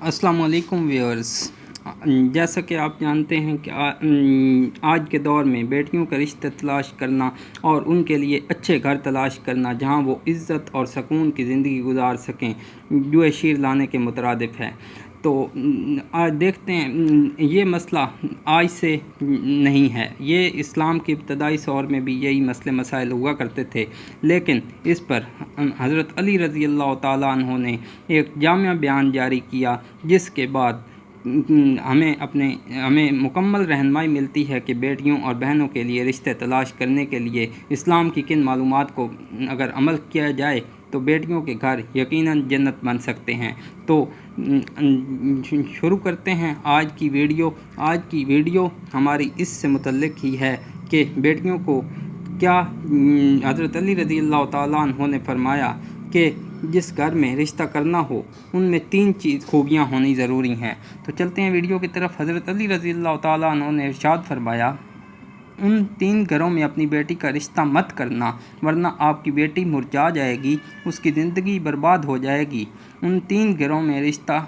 अस्सलाम वालेकुम व्यूअर्स। जैसा कि आप जानते हैं कि आज के दौर में बेटियों का रिश्ते तलाश करना और उनके लिए अच्छे घर तलाश करना जहां वो इज़्ज़त और सुकून की ज़िंदगी गुजार सकें, जो शीर लाने के मुतरादिफ है। तो आज देखते हैं, ये मसला आज से नहीं है, ये इस्लाम के इब्तदाई दौर में भी यही मसले मसाइल हुआ करते थे। लेकिन इस पर हज़रत अली रज़ी अल्लाह ताला अन्हो ने एक जामिया बयान जारी किया, जिसके बाद हमें मुकम्मल रहनुमाई मिलती है कि बेटियों और बहनों के लिए रिश्ते तलाश करने के लिए इस्लाम की किन मालूमात को अगर अमल किया जाए तो बेटियों के घर यकीनन जन्नत बन सकते हैं। तो शुरू करते हैं आज की वीडियो हमारी इससे मुतल्लिक ही है कि बेटियों को क्या हज़रत अली रज़ी अल्लाह ताला अन्हो ने फरमाया कि जिस घर में रिश्ता करना हो उनमें 3 खूबियाँ होनी ज़रूरी हैं। तो चलते हैं वीडियो की तरफ। हज़रत अली रज़ी अल्लाह ताला अन्हो ने इरशाद फरमाया, उन 3 घरों में अपनी बेटी का रिश्ता मत करना, वरना आपकी बेटी मुरझा जाएगी, उसकी ज़िंदगी बर्बाद हो जाएगी। उन 3 घरों में रिश्ता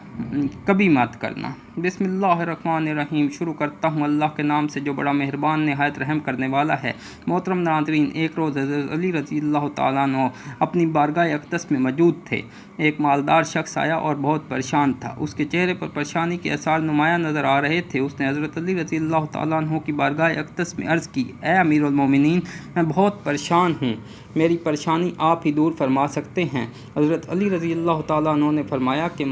कभी मत करना। बिस्मिल्लाहिर्रहमानिर्रहीम। शुरू करता हूँ अल्लाह के नाम से जो बड़ा मेहरबान नहायत रहम करने वाला है। मोहतरम नाज़रीन, एक रोज़ हज़रत अली रज़ी अल्लाह ताला अन्हु अपनी बारगाह अक़दस में मौजूद थे। एक मालदार शख्स आया और बहुत परेशान था। उसके चेहरे पर परेशानी के आसार नुमायाँ नज़र आ रहे थे। उसने हज़रत अली रज़ी अल्लाह ताला अन्हु की बारगाह अक़दस में अर्ज़ की, ए अमीरुल मोमिनीन, मैं बहुत परेशान हूँ, मेरी परेशानी आप ही दूर फरमा सकते हैं। हज़रत अली रज़ी अल्लाह ताला अन्हु ने फरमाया कि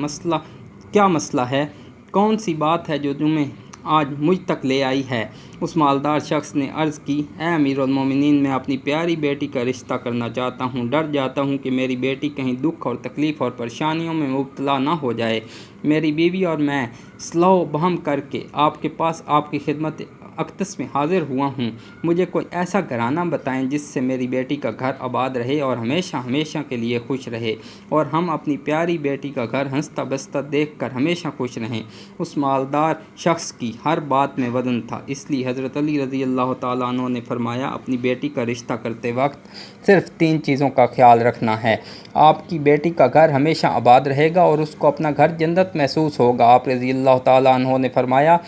क्या मसला है, कौन सी बात है जो तुम्हें आज मुझ तक ले आई है। उस मालदार शख्स ने अर्ज़ की, ए अमीरुल मोमिनीन, मैं अपनी प्यारी बेटी का रिश्ता करना चाहता हूँ। डर जाता हूँ कि मेरी बेटी कहीं दुख और तकलीफ़ और परेशानियों में मुब्तला ना हो जाए। मेरी बीवी और मैं सलाह बहम करके आपके पास आपकी खिदमत अक़दस में हाज़िर हुआ हूँ। मुझे कोई ऐसा घराना बताएं जिससे मेरी बेटी का घर आबाद रहे और हमेशा हमेशा के लिए खुश रहे, और हम अपनी प्यारी बेटी का घर हंसता बसता देखकर हमेशा खुश रहें। उस मालदार शख्स की हर बात में वज़न था, इसलिए हज़रत अली रज़ी अल्लाह ताला अन्हु ने फरमाया, अपनी बेटी का रिश्ता करते वक्त सिर्फ़ 3 चीज़ों का ख्याल रखना है। आपकी बेटी का घर हमेशा आबाद रहेगा और उसको अपना घर जन्नत महसूस होगा। आप रज़ी अल्लाह ताला अन्हु ने फरमाया,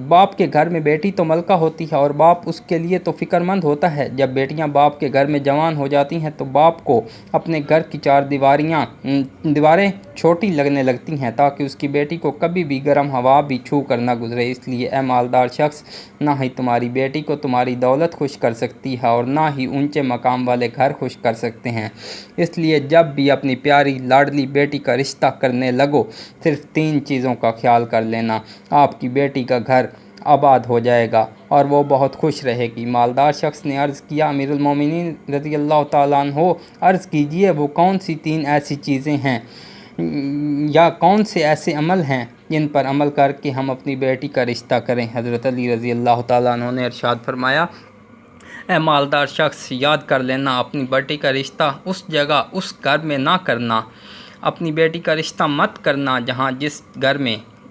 बाप के घर में बेटी तो मलका होती है और बाप उसके लिए तो फ़िक्रमंद होता है। जब बेटियां बाप के घर में जवान हो जाती हैं तो बाप को अपने घर की 4 दीवारें छोटी लगने लगती हैं, ताकि उसकी बेटी को कभी भी गर्म हवा भी छू कर ना गुजरे। इसलिए ए मालदार शख्स, ना ही तुम्हारी बेटी को तुम्हारी दौलत खुश कर सकती है और ना ही ऊंचे मकाम वाले घर खुश कर सकते हैं। इसलिए जब भी अपनी प्यारी लाडली बेटी का रिश्ता करने लगो, सिर्फ़ 3 चीज़ों का ख्याल कर लेना। आपकी बेटी का घर आबाद हो जाएगा और वो बहुत खुश रहेगी। मालदार शख्स ने अर्ज़ किया, अमीरुल मोमिनीन रज़ी अल्लाह ताला अन्हु, अर्ज़ कीजिए वो कौन सी 3 ऐसी चीज़ें हैं या कौन से ऐसे अमल हैं जिन पर अमल करके हम अपनी बेटी का रिश्ता करें। हज़रत अली रज़ी अल्लाह ताला अन्हु ने इरशाद फरमाया, ए मालदार शख्स, याद कर लेना, अपनी बेटी का रिश्ता उस जगह उस घर में ना करना। अपनी बेटी का रिश्ता मत करना जहाँ जिस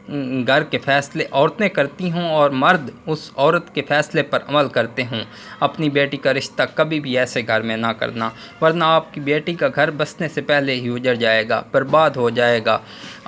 घर के फ़ैसले औरतें करती हों और मर्द उस औरत के फ़ैसले पर अमल करते हों। अपनी बेटी का रिश्ता कभी भी ऐसे घर में ना करना, वरना आपकी बेटी का घर बसने से पहले ही उजड़ जाएगा, बर्बाद हो जाएगा।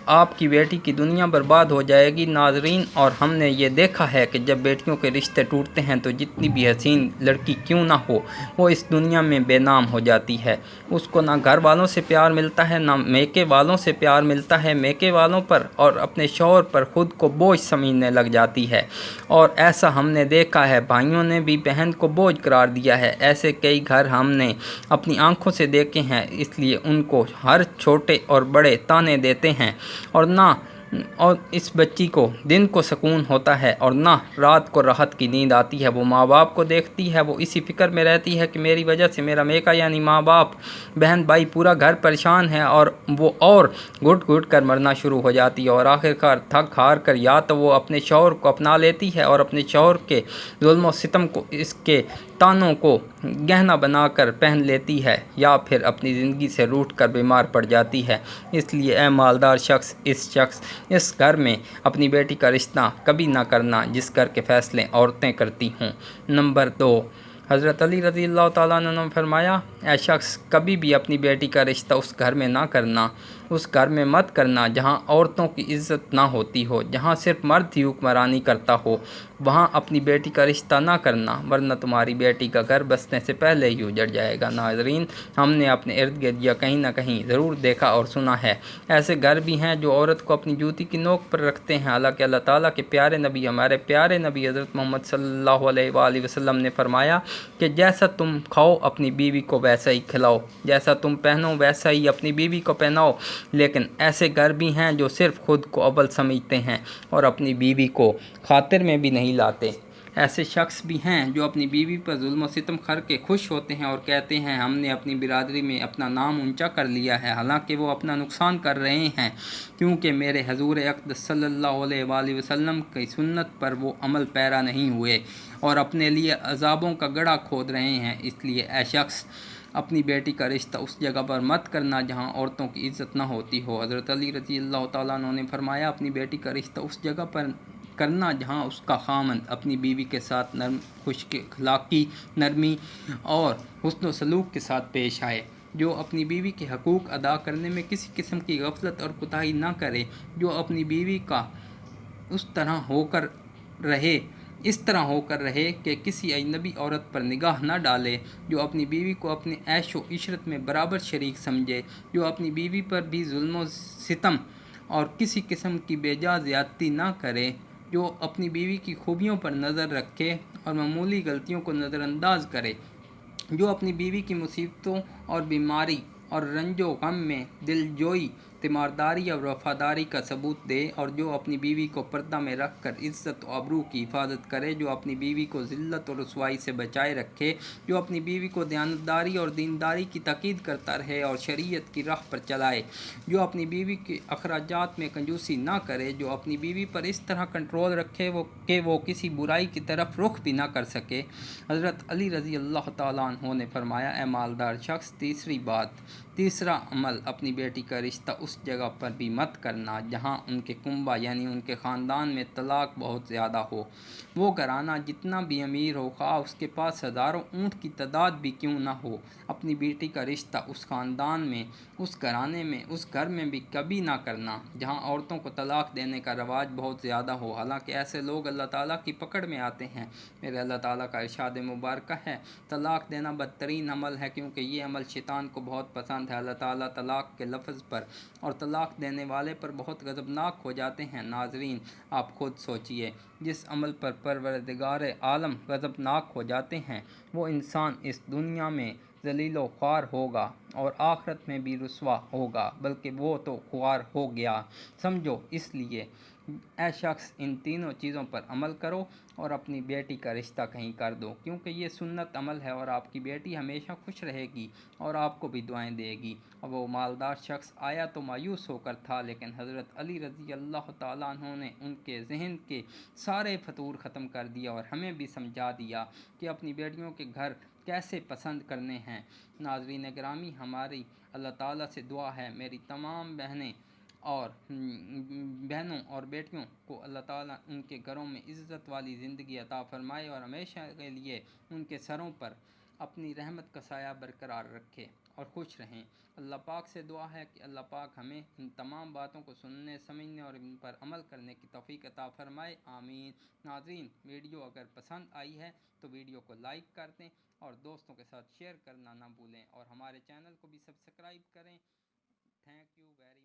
आपकी बेटी की दुनिया बर्बाद हो जाएगी। नाज़रीन, और हमने ये देखा है कि जब बेटियों के रिश्ते टूटते हैं तो जितनी भी हसीन लड़की क्यों ना हो, वो इस दुनिया में बेनाम हो जाती है। उसको ना घर वालों से प्यार मिलता है, ना मैके वालों से प्यार मिलता है। मैके वालों पर और अपने शौहर पर ख़ुद को बोझ समझने लग जाती है, और ऐसा हमने देखा है, भाइयों ने भी बहन को बोझ करार दिया है। ऐसे कई घर हमने अपनी आँखों से देखे हैं। इसलिए उनको हर छोटे और बड़े ताने देते हैं, और इस बच्ची को दिन को सुकून होता है और ना रात को राहत की नींद आती है। वो माँ बाप को देखती है, वो इसी फ़िक्र में रहती है कि मेरी वजह से मेरा मेका यानी माँ बाप, बहन भाई, पूरा घर परेशान है, और वो और घुट घुट कर मरना शुरू हो जाती है। और आखिरकार थक हार कर या तो वो अपने शौहर को अपना लेती है और अपने शौहर के जुल्म और सितम को, इसके तानों को गहना बनाकर पहन लेती है, या फिर अपनी ज़िंदगी से रूठ कर बीमार पड़ जाती है। इसलिए ए मालदार शख्स, इस घर में अपनी बेटी का रिश्ता कभी ना करना जिस घर के फ़ैसले औरतें करती हों। नंबर 2, हज़रत अली रज़ी अल्लाह ताला अन्हु ने फरमाया, ऐ शख्स, कभी भी अपनी बेटी का रिश्ता उस घर में ना करना اس گھر میں مت کرنا جہاں عورتوں کی عزت نہ ہوتی ہو، جہاں صرف مرد ہی حکمرانی کرتا ہو، وہاں اپنی بیٹی کا رشتہ نہ کرنا، ورنہ تمہاری بیٹی کا گھر بسنے سے پہلے ہی اجڑ جائے گا۔ ناظرین، ہم نے اپنے ارد گرد یا کہیں نہ کہیں ضرور دیکھا اور سنا ہے، ایسے گھر بھی ہیں جو عورت کو اپنی جوتی کی نوک پر رکھتے ہیں، حالانکہ اللہ تعالیٰ کے پیارے نبی، ہمارے پیارے نبی حضرت محمد صلی اللہ علیہ وآلہ وسلم نے فرمایا کہ جیسا تم کھاؤ اپنی بیوی کو ویسا ہی کھلاؤ، جیسا تم پہنو ویسا ہی اپنی بیوی کو پہناؤ۔ لیکن ایسے گھر بھی ہیں جو صرف خود کو اول سمجھتے ہیں اور اپنی بیوی کو خاطر میں بھی نہیں لاتے۔ ایسے شخص بھی ہیں جو اپنی بیوی پر ظلم و ستم کر کے خوش ہوتے ہیں اور کہتے ہیں ہم نے اپنی برادری میں اپنا نام اونچا کر لیا ہے، حالانکہ وہ اپنا نقصان کر رہے ہیں، کیونکہ میرے حضور اقدس صلی اللہ علیہ وآلہ وسلم کی سنت پر وہ عمل پیرا نہیں ہوئے اور اپنے لیے عذابوں کا گڑھا کھود رہے ہیں۔ اس لیے اے شخص، اپنی بیٹی کا رشتہ اس جگہ پر مت کرنا جہاں عورتوں کی عزت نہ ہوتی ہو۔ حضرت علی رضی اللہ تعالیٰ عنہ نے فرمایا اپنی بیٹی کا رشتہ اس جگہ پر کرنا جہاں اس کا خاوند اپنی بیوی کے ساتھ خوش اخلاقی، نرمی اور حسن و سلوک کے ساتھ پیش آئے، جو اپنی بیوی کے حقوق ادا کرنے میں کسی قسم کی غفلت اور کوتاہی نہ کرے، جو اپنی بیوی کا اس طرح ہو کر رہے کہ کسی اجنبی عورت پر نگاہ نہ ڈالے، جو اپنی بیوی کو اپنے عیش و عشرت میں برابر شریک سمجھے، جو اپنی بیوی پر بھی ظلم و ستم اور کسی قسم کی بے جا زیادتی نہ کرے، جو اپنی بیوی کی خوبیوں پر نظر رکھے اور معمولی غلطیوں کو نظر انداز کرے، جو اپنی بیوی کی مصیبتوں اور بیماری اور رنج و غم میں دلجوئی، تیمارداری اور وفاداری کا ثبوت دے، اور جو اپنی بیوی کو پردہ میں رکھ کر عزت و آبرو کی حفاظت کرے، جو اپنی بیوی کو ذلت اور رسوائی سے بچائے رکھے، جو اپنی بیوی کو دیانتداری اور دینداری کی تاکید کرتا رہے اور شریعت کی راہ پر چلائے، جو اپنی بیوی کے اخراجات میں کنجوسی نہ کرے، جو اپنی بیوی پر اس طرح کنٹرول رکھے کہ وہ کسی برائی کی طرف رخ بھی نہ کر سکے۔ حضرت علی رضی اللہ تعالیٰ عنہ نے فرمایا اے مالدار شخص، تیسرا عمل، اپنی بیٹی کا رشتہ اس جگہ پر بھی مت کرنا جہاں ان کے کنبہ یعنی ان کے خاندان میں طلاق بہت زیادہ ہو۔ وہ گھرانہ جتنا بھی امیر ہو، خواہ اس کے پاس ہزاروں اونٹ کی تعداد بھی کیوں نہ ہو، اپنی بیٹی کا رشتہ اس خاندان میں، اس گھرانے میں، اس گھر میں بھی کبھی نہ کرنا جہاں عورتوں کو طلاق دینے کا رواج بہت زیادہ ہو، حالانکہ ایسے لوگ اللہ تعالیٰ کی پکڑ میں آتے ہیں۔ میرے اللہ تعالیٰ کا ارشاد مبارکہ ہے، طلاق دینا بدترین عمل ہے کیونکہ یہ عمل شیطان کو بہت پسند ہے۔ اللہ تعالیٰ طلاق کے لفظ پر اور طلاق دینے والے پر بہت غضبناک ہو جاتے ہیں۔ ناظرین، آپ خود سوچئے، جس عمل پر پروردگار عالم غضبناک ہو جاتے ہیں، وہ انسان اس دنیا میں ذلیل و خوار ہوگا اور آخرت میں بھی رسوا ہوگا، بلکہ وہ تو خوار ہو گیا سمجھو۔ اس لیے اے شخص، ان تینوں چیزوں پر عمل کرو اور اپنی بیٹی کا رشتہ کہیں کر دو، کیونکہ یہ سنت عمل ہے اور آپ کی بیٹی ہمیشہ خوش رہے گی اور آپ کو بھی دعائیں دے گی۔ اب وہ مالدار شخص آیا تو مایوس ہو کر تھا، لیکن حضرت علی رضی اللہ تعالیٰ عنہ نے ان کے ذہن کے سارے فتور ختم کر دیا اور ہمیں بھی سمجھا دیا کہ اپنی بیٹیوں کے گھر کیسے پسند کرنے ہیں۔ ناظرین گرامی، ہماری اللہ تعالیٰ سے دعا ہے میری تمام بہنوں اور بیٹیوں کو اللہ تعالیٰ ان کے گھروں میں عزت والی زندگی عطا فرمائے اور ہمیشہ کے لیے ان کے سروں پر اپنی رحمت کا سایہ برقرار رکھے اور خوش رہیں۔ اللہ پاک سے دعا ہے کہ اللہ پاک ہمیں ان تمام باتوں کو سننے، سمجھنے اور ان پر عمل کرنے کی توفیق عطا فرمائے، آمین۔ ناظرین، ویڈیو اگر پسند آئی ہے تو ویڈیو کو لائک کر دیں اور دوستوں کے ساتھ شیئر کرنا نہ بھولیں اور ہمارے چینل کو بھی سبسکرائب کریں۔ Thank you very